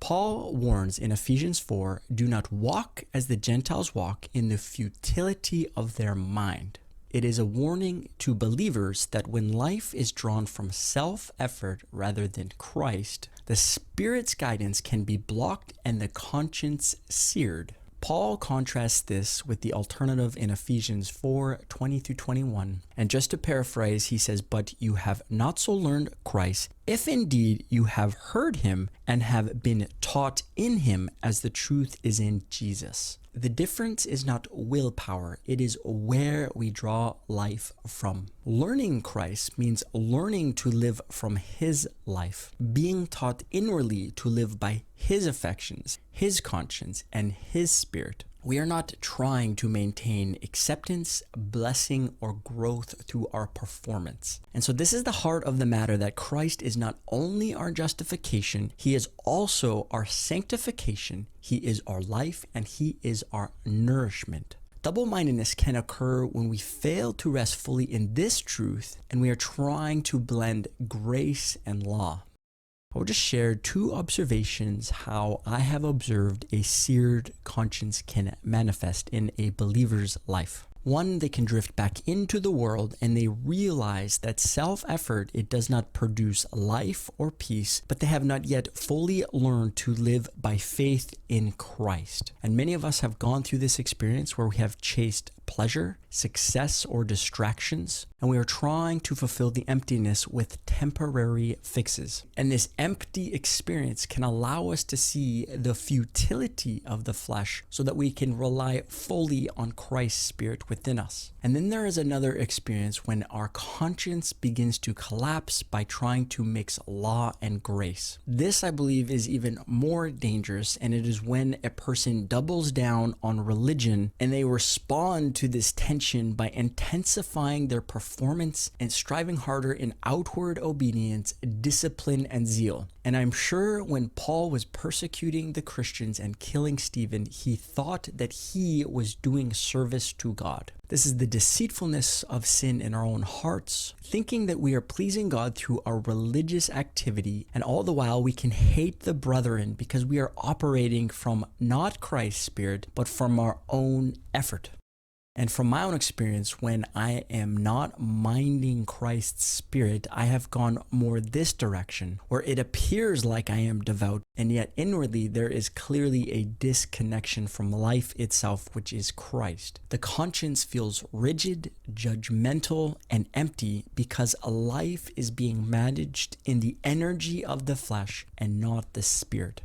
Paul warns in Ephesians 4, do not walk as the Gentiles walk in the futility of their mind. It is a warning to believers that when life is drawn from self-effort rather than Christ, the Spirit's guidance can be blocked and the conscience seared. Paul contrasts this with the alternative in Ephesians 4:20-21. And just to paraphrase, he says, but you have not so learned Christ, if indeed you have heard him and have been taught in him as the truth is in Jesus. The difference is not willpower, it is where we draw life from. Learning Christ means learning to live from his life, being taught inwardly to live by his affections, his conscience, and his spirit. We are not trying to maintain acceptance, blessing, or growth through our performance. And so this is the heart of the matter, that Christ is not only our justification, he is also our sanctification, he is our life, and he is our nourishment. Double-mindedness can occur when we fail to rest fully in this truth and we are trying to blend grace and law. I will just share two observations how I have observed a seared conscience can manifest in a believer's life. One, they can drift back into the world and they realize that self-effort, it does not produce life or peace, but they have not yet fully learned to live by faith in Christ. And many of us have gone through this experience where we have chased pleasure, success, or distractions, and we are trying to fulfill the emptiness with temporary fixes. And this empty experience can allow us to see the futility of the flesh so that we can rely fully on Christ's Spirit within us. And then there is another experience when our conscience begins to collapse by trying to mix law and grace. This, I believe, is even more dangerous, and it is when a person doubles down on religion and they respond to this tension by intensifying their performance and striving harder in outward obedience, discipline, and zeal. And I'm sure when Paul was persecuting the Christians and killing Stephen, he thought that he was doing service to God. This is the deceitfulness of sin in our own hearts, thinking that we are pleasing God through our religious activity, and all the while we can hate the brethren because we are operating from not Christ's Spirit, but from our own effort. And from my own experience, when I am not minding Christ's Spirit, I have gone more this direction, where it appears like I am devout, and yet inwardly there is clearly a disconnection from life itself, which is Christ. The conscience feels rigid, judgmental, and empty because a life is being managed in the energy of the flesh and not the Spirit.